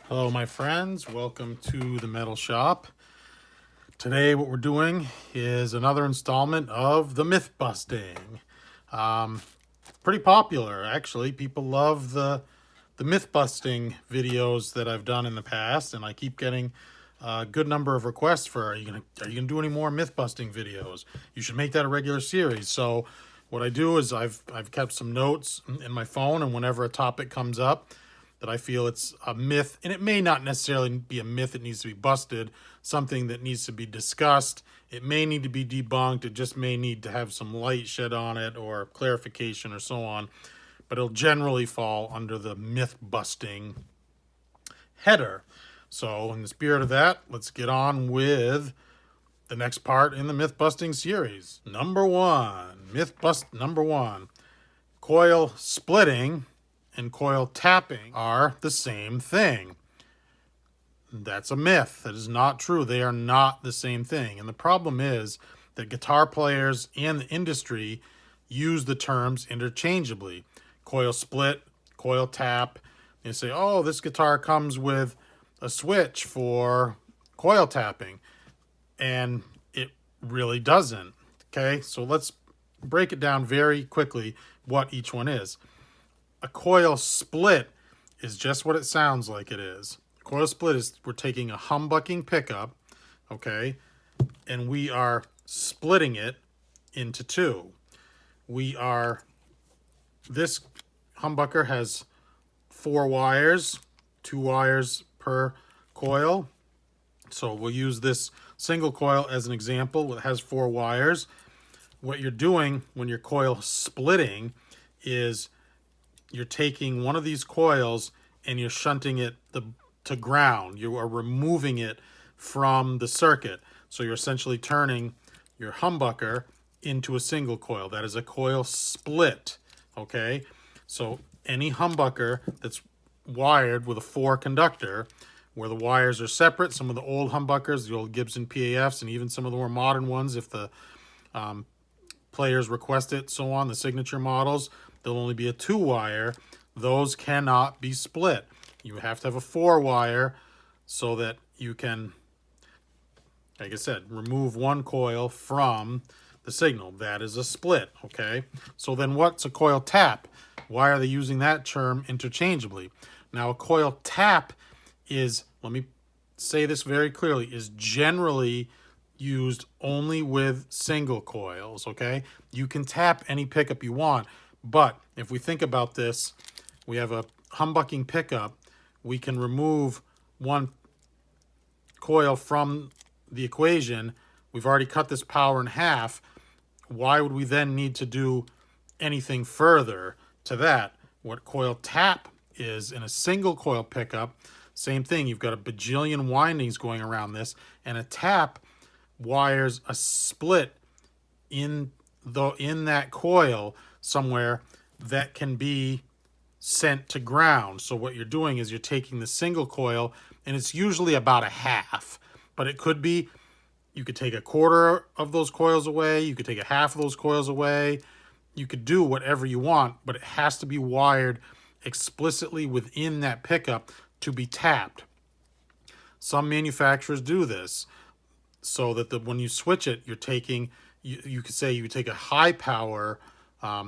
Hello, my friends. Welcome to the metal shop. Today, what we're doing is another installment of the myth busting. Pretty popular, actually. People love the myth busting videos that I've done in the past, and I keep getting a good number of requests for are you gonna do any more myth busting videos? You should make that a regular series. So, what I do is I've kept some notes in my phone, and whenever a topic comes up that I feel it's a myth, and it may not necessarily be a myth that needs to be busted, something that needs to be discussed. It may need to be debunked. It just may need to have some light shed on it or clarification or so on. But it'll generally fall under the myth busting header. So, in the spirit of that, let's get on with the next part in the myth busting series. Number one, myth bust number one, coil splitting and coil tapping are the same thing. That's a myth. That is not true. They are not the same thing. And the problem is that guitar players and the industry use the terms interchangeably. Coil split, coil tap. They say, oh, this guitar comes with a switch for coil tapping. And it really doesn't. Okay, so let's break it down very quickly what each one is. A coil split is just what it sounds like it is. Coil split is we're taking a humbucking pickup, okay, and we are splitting it into two. This humbucker has 4 wires, 2 wires per coil. So we'll use this single coil as an example. It has 4 wires. What you're doing when you're coil splitting is you're taking one of these coils and you're shunting it to ground. You are removing it from the circuit. So you're essentially turning your humbucker into a single coil. That is a coil split, okay? So any humbucker that's wired with a 4 conductor, where the wires are separate, some of the old humbuckers, the old Gibson PAFs, and even some of the more modern ones, if the players request it, so on, the signature models, there'll only be a 2-wire. Those cannot be split. You have to have a 4-wire so that you can, like I said, remove one coil from the signal. That is a split, okay? So then what's a coil tap? Why are they using that term interchangeably? Now, a coil tap is, let me say this very clearly, is generally used only with single coils, okay? You can tap any pickup you want, but if we think about this, we have a humbucking pickup. We can remove one coil from the equation. We've already cut this power in half. Why would we then need to do anything further to that? What coil tap is in a single coil pickup, same thing. You've got a bajillion windings going around this, and a tap wires a split in that coil somewhere that can be sent to ground. So what you're doing is you're taking the single coil, and it's usually about a half, but it could be, you could take a quarter of those coils away, you could take a half of those coils away, you could do whatever you want, but it has to be wired explicitly within that pickup to be tapped. Some manufacturers do this so that when you switch it, you're taking, you could say you could take a high power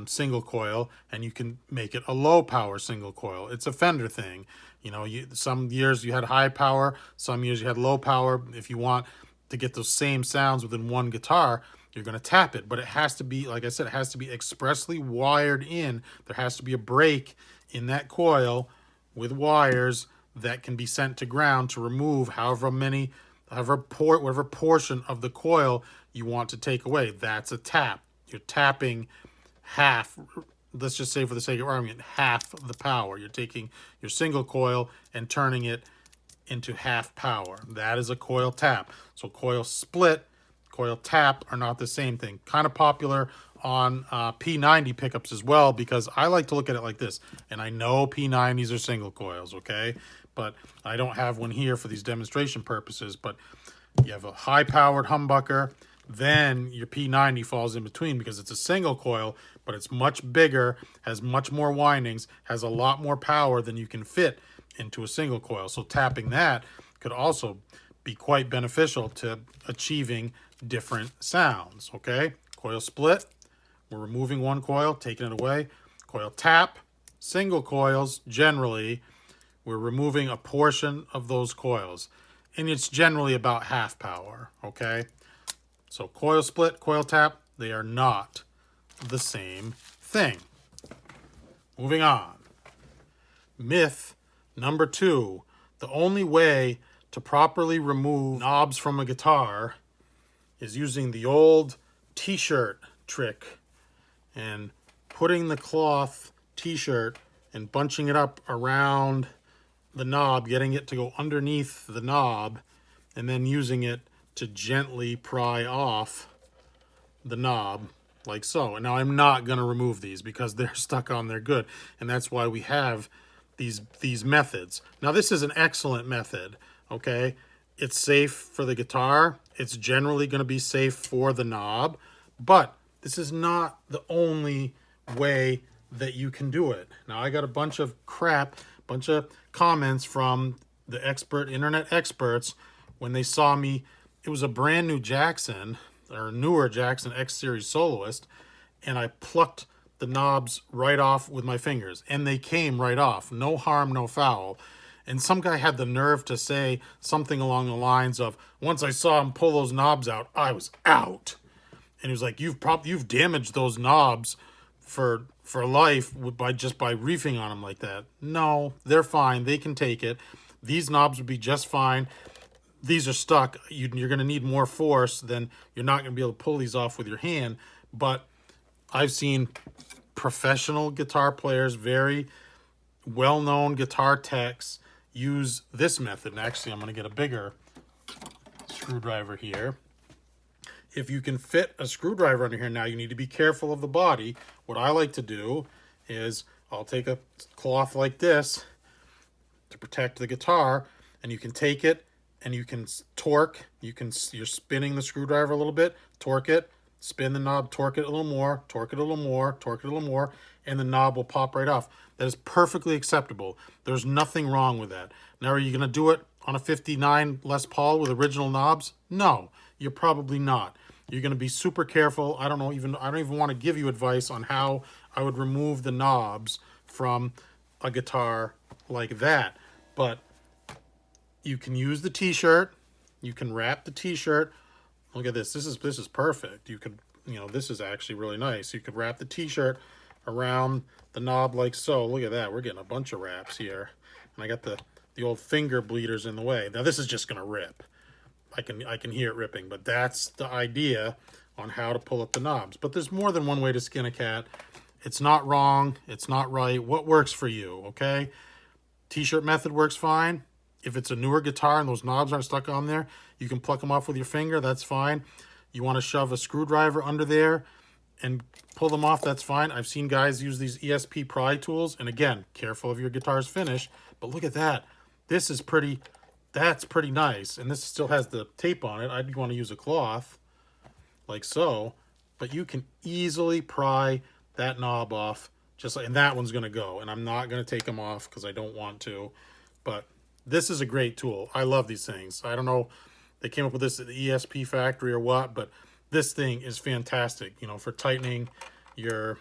single coil and you can make it a low power single coil. It's a Fender thing. You know, some years you had high power, some years you had low power. If you want to get those same sounds within one guitar, you're going to tap it. But it has to be, like I said, it has to be expressly wired in. There has to be a break in that coil with wires that can be sent to ground to remove whatever portion of the coil you want to take away. That's a tap. You're tapping half, let's just say for the sake of argument, half the power. You're taking your single coil and turning it into half power. That is a coil tap. So coil split, coil tap are not the same thing. Kind of popular on P90 pickups as well, because I like to look at it like this. And I know P90s are single coils, okay? But I don't have one here for these demonstration purposes. But you have a high-powered humbucker, then your P90 falls in between because it's a single coil, but it's much bigger, has much more windings, has a lot more power than you can fit into a single coil. So tapping that could also be quite beneficial to achieving different sounds, okay? Coil split, we're removing one coil, taking it away. Coil tap, single coils, generally, we're removing a portion of those coils. And it's generally about half power, okay? So coil split, coil tap, they are not the same thing. Moving on. Myth number 2. The only way to properly remove knobs from a guitar is using the old t-shirt trick and putting the cloth t-shirt and bunching it up around the knob, getting it to go underneath the knob, and then using it to gently pry off the knob like so. And now I'm not going to remove these because they're stuck on there good, and that's why we have these methods. Now this is an excellent method, okay? It's safe for the guitar. It's generally going to be safe for the knob, but this is not the only way that you can do it. Now I got a bunch of comments from the internet experts when they saw me. It was a brand new Jackson, or newer Jackson X Series soloist, and I plucked the knobs right off with my fingers, and they came right off. No harm, no foul. And some guy had the nerve to say something along the lines of, once I saw him pull those knobs out, I was out. And he was like, you've damaged those knobs for life by reefing on them like that. No, they're fine. They can take it. These knobs would be just fine. These are stuck. You're going to need more force. Then you're not going to be able to pull these off with your hand. But I've seen professional guitar players, very well-known guitar techs, use this method. And actually, I'm going to get a bigger screwdriver here. If you can fit a screwdriver under here, now you need to be careful of the body. What I like to do is I'll take a cloth like this to protect the guitar, and you can take it and you can torque. You're spinning the screwdriver a little bit, torque it, spin the knob, torque it a little more, torque it a little more, torque it a little more, and the knob will pop right off. That is perfectly acceptable. There's nothing wrong with that. Now, are you going to do it on a 59 Les Paul with original knobs? No, you're probably not. You're going to be super careful. I don't even want to give you advice on how I would remove the knobs from a guitar like that. But you can use the t-shirt. You can wrap the t-shirt. Look at this. This is perfect. You could, this is actually really nice. You could wrap the t-shirt around the knob like so. Look at that. We're getting a bunch of wraps here. And I got the old finger bleeders in the way. Now this is just going to rip. I can hear it ripping, but that's the idea on how to pull up the knobs. But there's more than one way to skin a cat. It's not wrong. It's not right. What works for you, okay? T-shirt method works fine. If it's a newer guitar and those knobs aren't stuck on there, you can pluck them off with your finger. That's fine. You want to shove a screwdriver under there and pull them off, that's fine. I've seen guys use these ESP pry tools. And again, careful of your guitar's finish. But look at that. That's pretty nice. And this still has the tape on it. I'd want to use a cloth like so. But you can easily pry that knob off. And that one's going to go. And I'm not going to take them off because I don't want to. But this is a great tool. I love these things. I don't know if they came up with this at the ESP factory or what, but this thing is fantastic, for tightening your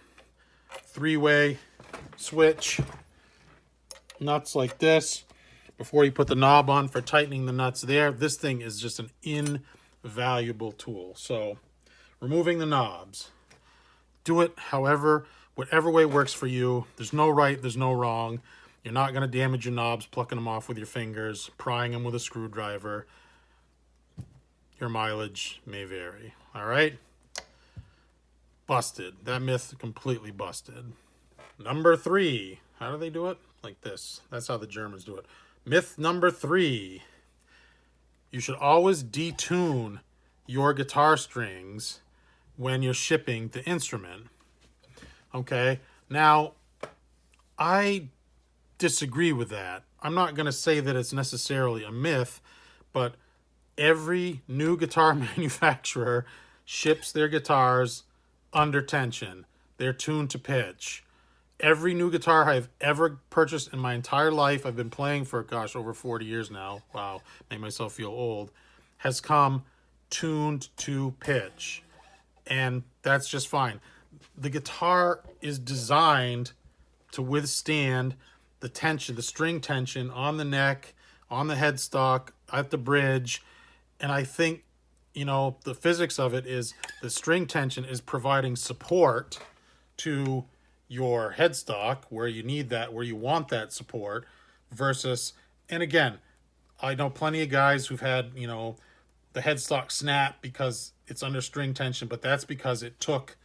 three-way switch nuts like this before you put the knob on, for tightening the nuts there. This thing is just an invaluable tool. So removing the knobs, do it whatever way works for you. There's no right, there's no wrong. You're not going to damage your knobs plucking them off with your fingers, prying them with a screwdriver. Your mileage may vary. All right? Busted. That myth completely busted. Number 3. How do they do it? Like this. That's how the Germans do it. Myth number 3. You should always detune your guitar strings when you're shipping the instrument. Okay? Now, I disagree with that. I'm not going to say that it's necessarily a myth, but every new guitar manufacturer ships their guitars under tension. They're tuned to pitch. Every new guitar I've ever purchased in my entire life, I've been playing for, gosh, over 40 years now. Wow, make myself feel old. Has come tuned to pitch. And that's just fine. The guitar is designed to withstand the tension, the string tension on the neck, on the headstock, at the bridge. And I think, you know, the physics of it is the string tension is providing support to your headstock where you need that, where you want that support, versus, and again, I know plenty of guys who've had, you know, the headstock snap because it's under string tension, but that's because it took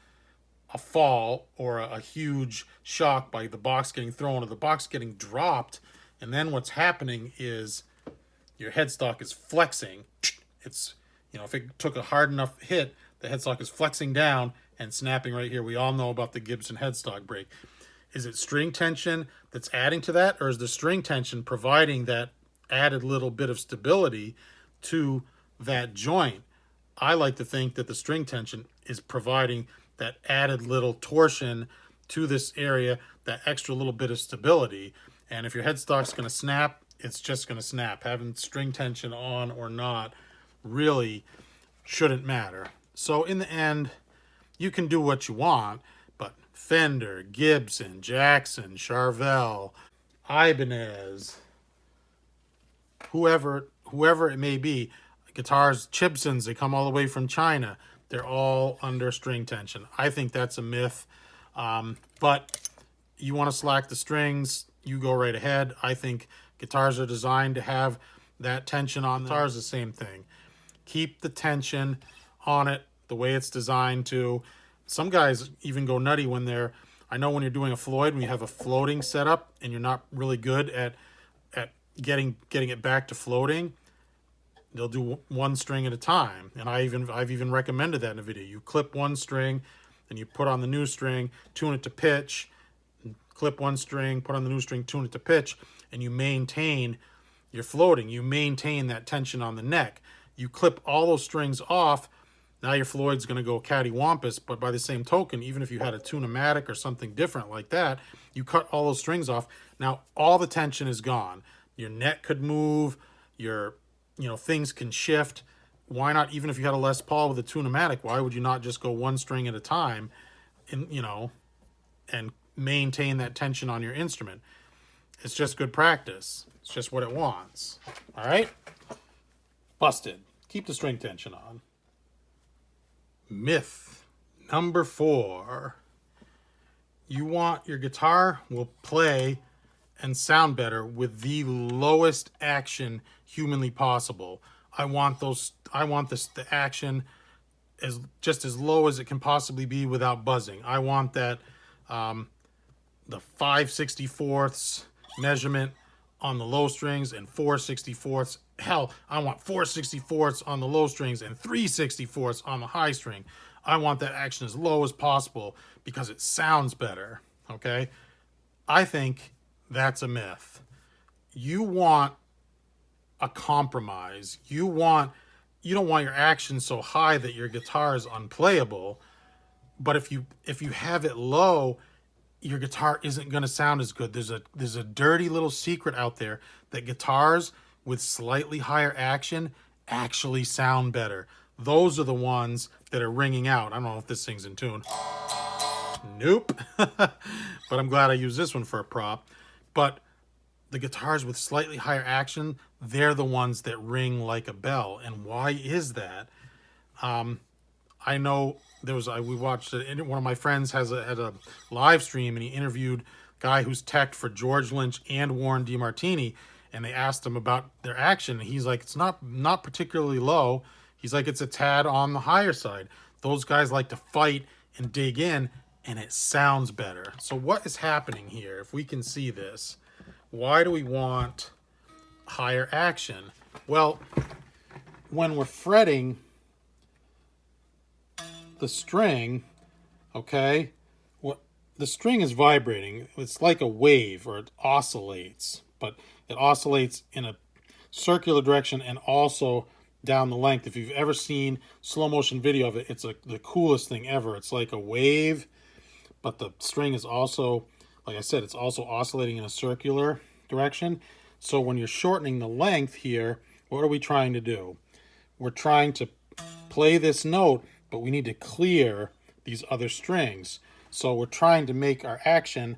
a fall or a huge shock by the box getting thrown or the box getting dropped. And then what's happening is your headstock is flexing. It's, you know, if it took a hard enough hit, the headstock is flexing down and snapping right here. We all know about the Gibson headstock break. Is it string tension that's adding to that, or is the string tension providing that added little bit of stability to that joint? I like to think that the string tension is providing that added little torsion to this area, that extra little bit of stability. And if your headstock's going to snap, it's just going to snap. Having string tension on or not really shouldn't matter. So in the end, you can do what you want, but Fender, Gibson, Jackson, Charvel, Ibanez, whoever it may be, guitars, Gibsons, they come all the way from China. They're all under string tension. I think that's a myth. But you want to slack the strings, you go right ahead. I think guitars are designed to have that tension on them. Guitars, the same thing. Keep the tension on it the way it's designed to. Some guys even go nutty when they're, I know when you're doing a Floyd, when you have a floating setup and you're not really good at getting it back to floating, they'll do one string at a time. And I've even recommended that in a video. You clip one string, then you put on the new string, tune it to pitch, clip one string, put on the new string, tune it to pitch, and you maintain your floating. You maintain that tension on the neck. You clip all those strings off, now your Floyd's going to go cattywampus, but by the same token, even if you had a tune-o-matic or something different like that, you cut all those strings off. Now all the tension is gone. Your neck could move, things can shift. Why not, even if you had a Les Paul with a tune-o-matic, why would you not just go one string at a time and maintain that tension on your instrument? It's just good practice. It's just what it wants. All right? Busted. Keep the string tension on. Myth number 4. You want your guitar will play and sound better with the lowest action humanly possible. I want the action just as low as it can possibly be without buzzing. I want that the 5/64 measurement on the low strings and 4/64. Hell, I want 4/64 on the low strings and 3/64 on the high string. I want that action as low as possible because it sounds better. Okay? I think that's a myth. You want a compromise. You don't want your action so high that your guitar is unplayable. But if you have it low, your guitar isn't going to sound as good. There's a dirty little secret out there that guitars with slightly higher action actually sound better. Those are the ones that are ringing out. I don't know if this thing's in tune. Nope. But I'm glad I used this one for a prop. But the guitars with slightly higher action, they're the ones that ring like a bell. And why is that? I know we watched it. One of my friends had a live stream, and he interviewed a guy who's teched for George Lynch and Warren DeMartini, and they asked him about their action. And he's like, it's not particularly low. He's like, it's a tad on the higher side. Those guys like to fight and dig in, and it sounds better. So what is happening here? If we can see this, why do we want higher action? Well, when we're fretting the string, okay, the string is vibrating. It's like a wave, or it oscillates, but it oscillates in a circular direction and also down the length. If you've ever seen slow motion video of it, it's the coolest thing ever. It's like a wave, but the string is also like I said, it's also oscillating in a circular direction. So when you're shortening the length here, what are we trying to do? We're trying to play this note, but we need to clear these other strings. So we're trying to make our action,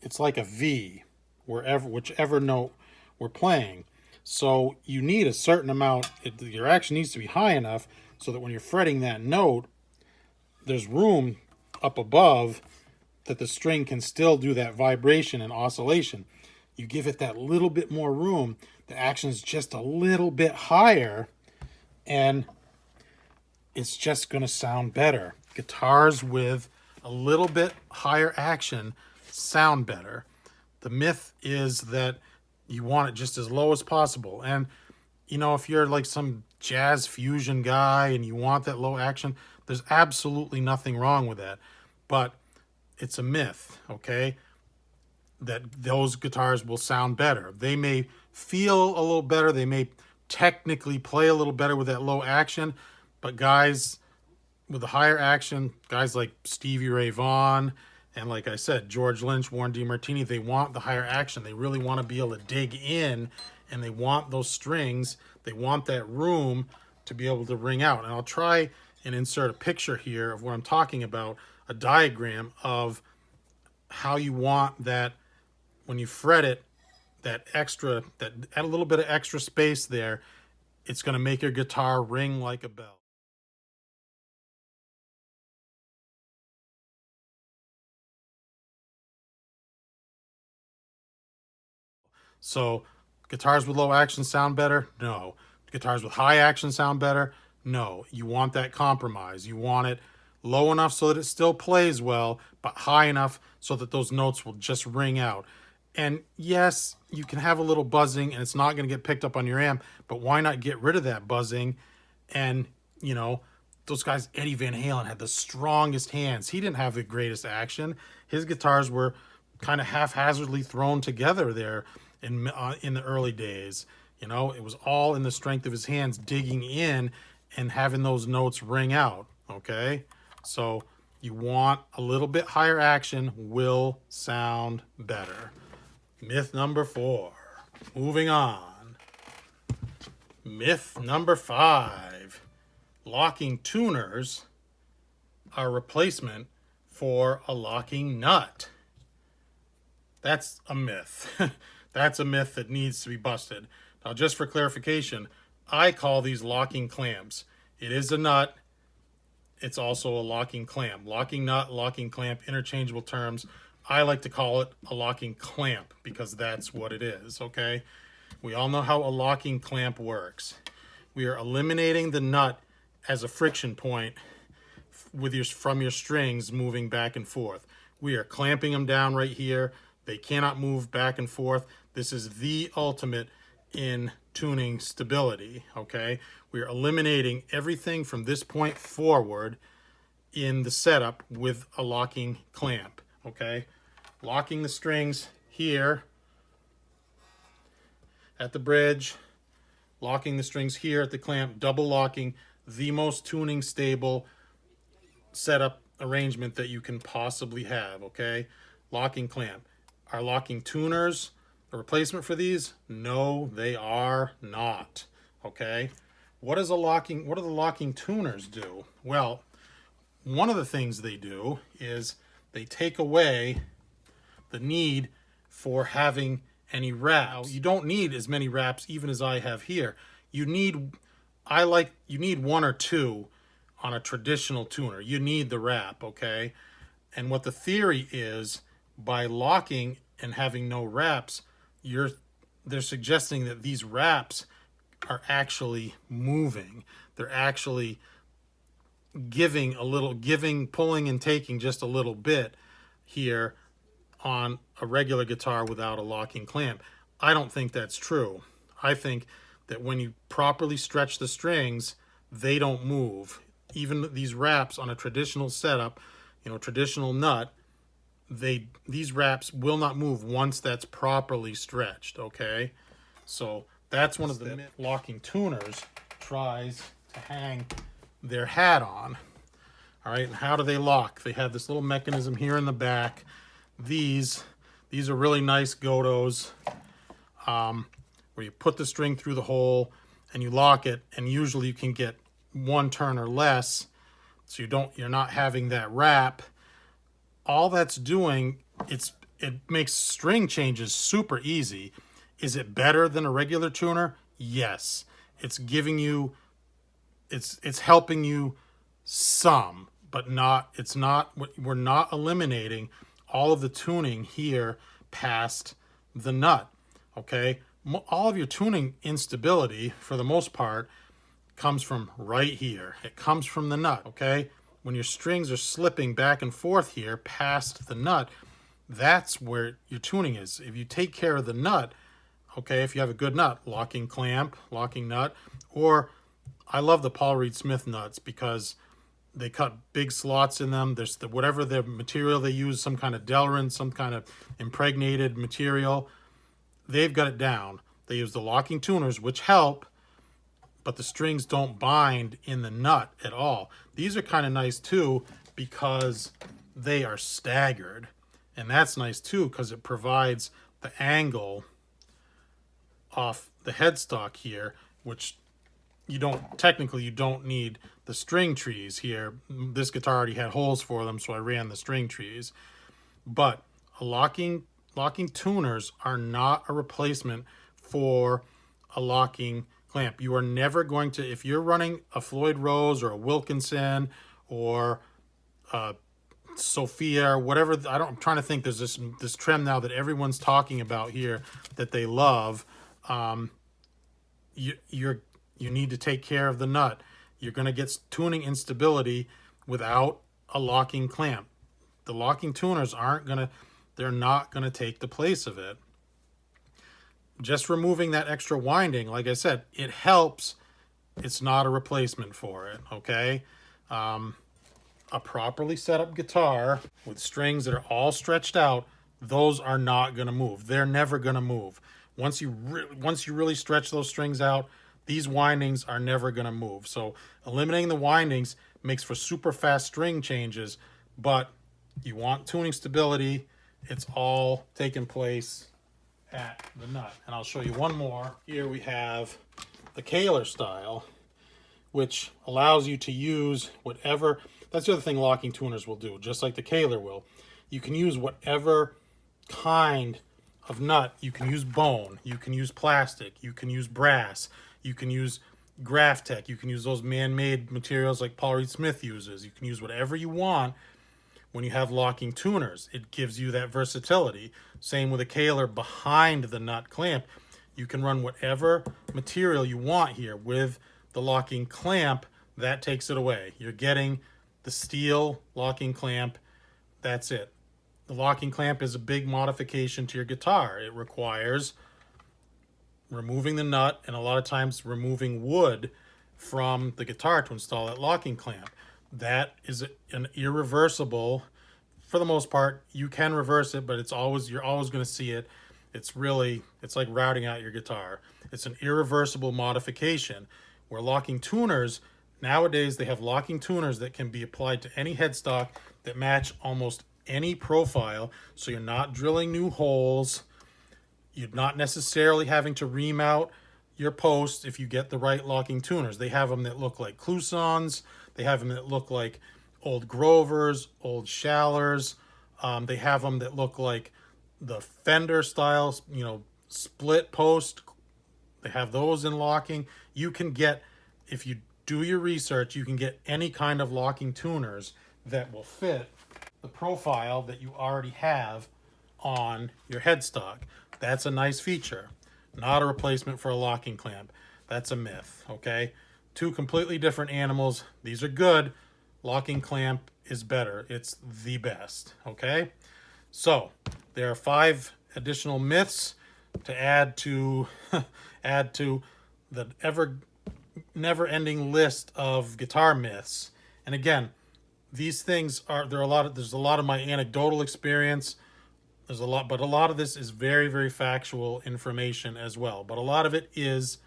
it's like a V, whichever note we're playing. So you need a certain amount, your action needs to be high enough so that when you're fretting that note, there's room up above that the string can still do that vibration and oscillation. You give it that little bit more room, the action's just a little bit higher, and it's just going to sound better. Guitars with a little bit higher action sound better. The myth is that you want it just as low as possible. And, you know, if you're like some jazz fusion guy and you want that low action, there's absolutely nothing wrong with that. But it's a myth, okay, that those guitars will sound better. They may feel a little better. They may technically play a little better with that low action. But guys with the higher action, guys like Stevie Ray Vaughan, and like I said, George Lynch, Warren DeMartini, they want the higher action. They really want to be able to dig in, and they want those strings. They want that room to be able to ring out. And I'll try and insert a picture here of what I'm talking about, a diagram of how you want that when you fret it, that add a little bit of extra space there, it's going to make your guitar ring like a bell. So guitars with low action sound better? No. Guitars with high action sound better? No. You want that compromise. You want it low enough so that it still plays well, but high enough so that those notes will just ring out. And yes, you can have a little buzzing and it's not going to get picked up on your amp, but why not get rid of that buzzing? And, you know, those guys, Eddie Van Halen had the strongest hands. He didn't have the greatest action. His guitars were kind of haphazardly thrown together there in the early days. You know, it was all in the strength of his hands, digging in and having those notes ring out, okay? So you want a little bit higher action, will sound better. Myth number 4. Moving on. Myth number 5. Locking tuners are a replacement for a locking nut. That's a myth. That's a myth that needs to be busted. Now, just for clarification, I call these locking clamps. It is a nut. It's also a locking clamp. Locking nut, locking clamp, interchangeable terms. I like to call it a locking clamp because that's what it is, okay? We all know how a locking clamp works. We are eliminating the nut as a friction point from your strings moving back and forth. We are clamping them down right here. They cannot move back and forth. This is the ultimate in tuning stability, okay? We are eliminating everything from this point forward in the setup with a locking clamp, okay? Locking the strings here at the bridge, locking the strings here at the clamp, double locking, the most tuning stable setup arrangement that you can possibly have, okay? Locking clamp. Are locking tuners a replacement for these? No, they are not, okay? What do the locking tuners do? Well, one of the things they do is they take away the need for having any wraps. You don't need as many wraps even as I have here. You need one or two on a traditional tuner. You need the wrap, okay? And what the theory is, by locking and having no wraps, they're suggesting that these wraps are actually moving. They're actually pulling and taking just a little bit here on a regular guitar without a locking clamp. I don't think that's true. I think that when you properly stretch the strings, they don't move. Even these wraps on a traditional setup, traditional nut, these wraps will not move once that's properly stretched, okay? So that's one of the locking tuners tries to hang their hat on. All right, and how do they lock? They have this little mechanism here in the back. These These are really nice Gotos, where you put the string through the hole and you lock it, and usually you can get 1 turn or less, so you're not having that wrap. All that's doing, it makes string changes super easy. Is it better than a regular tuner? Yes. It's giving you, it's helping you some, but not, we're not eliminating all of the tuning here past the nut, okay? All of your tuning instability, for the most part, comes from right here. It comes from the nut, okay? When your strings are slipping back and forth here past the nut, that's where your tuning is. If you take care of the nut, okay, if you have a good nut, locking clamp, locking nut, or I love the Paul Reed Smith nuts because they cut big slots in them. There's whatever the material they use, some kind of Delrin, some kind of impregnated material, they've got it down. They use the locking tuners, which help, but the strings don't bind in the nut at all. These are kind of nice too because they are staggered. And that's nice too because it provides the angle off the headstock here, which you don't need the string trees here. This guitar already had holes for them, so I ran the string trees. But locking tuners are not a replacement for a locking clamp. You are never going to, if you're running a Floyd Rose or a Wilkinson or a Sophia or whatever, I'm trying to think, there's this trem now that everyone's talking about here that they love. You need to take care of the nut. You're going to get tuning instability without a locking clamp. The locking tuners they're not going to take the place of it. Just removing that extra winding, like I said, it helps. It's not a replacement for it, okay? A properly set up guitar with strings that are all stretched out, those are not going to move. They're never going to move. Once you really stretch those strings out, these windings are never going to move. So eliminating the windings makes for super fast string changes, but you want tuning stability. It's all taking place at the nut. And I'll show you one more. Here we have the Kaler style, which allows you to use whatever. That's the other thing locking tuners will do, just like the Kaler will. You can use whatever kind of nut. You can use bone, you can use plastic, you can use brass, you can use Graphtec, you can use those man-made materials like Paul Reed Smith uses. You can use whatever you want when you have locking tuners. It gives you that versatility. Same with a Kaler behind the nut clamp. You can run whatever material you want here. With the locking clamp, that takes it away. You're getting the steel locking clamp. That's it. The locking clamp is a big modification to your guitar. It requires removing the nut and a lot of times removing wood from the guitar to install that locking clamp. That is an irreversible, for the most part. You can reverse it, but you're always going to see it. It's like routing out your guitar. It's an irreversible modification. Where locking tuners, nowadays they have locking tuners that can be applied to any headstock that match almost any profile. So you're not drilling new holes. You're not necessarily having to remount your post if you get the right locking tuners. They have them that look like Clousons. They have them that look like old Grovers, old Schallers. They have them that look like the Fender styles, split post. They have those in locking. You can get, if you do your research, you can get any kind of locking tuners that will fit the profile that you already have on your headstock. That's a nice feature. Not a replacement for a locking clamp. That's a myth, okay? Two completely different animals. These are good. Locking clamp is better. It's the best, okay? So, there are 5 additional myths to add to the never-ending list of guitar myths. And again, these things there's a lot of my anecdotal experience. There's a lot, but a lot of this is very, very factual information as well. But a lot of it is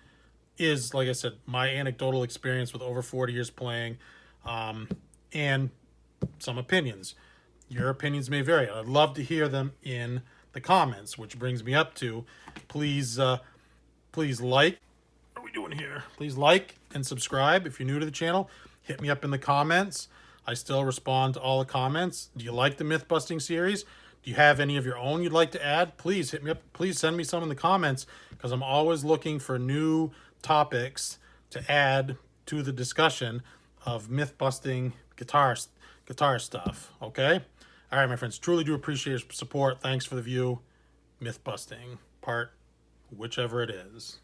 like I said, my anecdotal experience with over 40 years playing, and some opinions. Your opinions may vary. I'd love to hear them in the comments, which brings me up to please like. What are we doing here? Please like and subscribe if you're new to the channel. Hit me up in the comments. I still respond to all the comments. Do you like the myth busting series? Do you have any of your own you'd like to add? Please hit me up. Please send me some in the comments, because I'm always looking for new topics to add to the discussion of myth busting guitar stuff. Okay? All right, my friends. Truly do appreciate your support. Thanks for the view. Myth busting part whichever it is.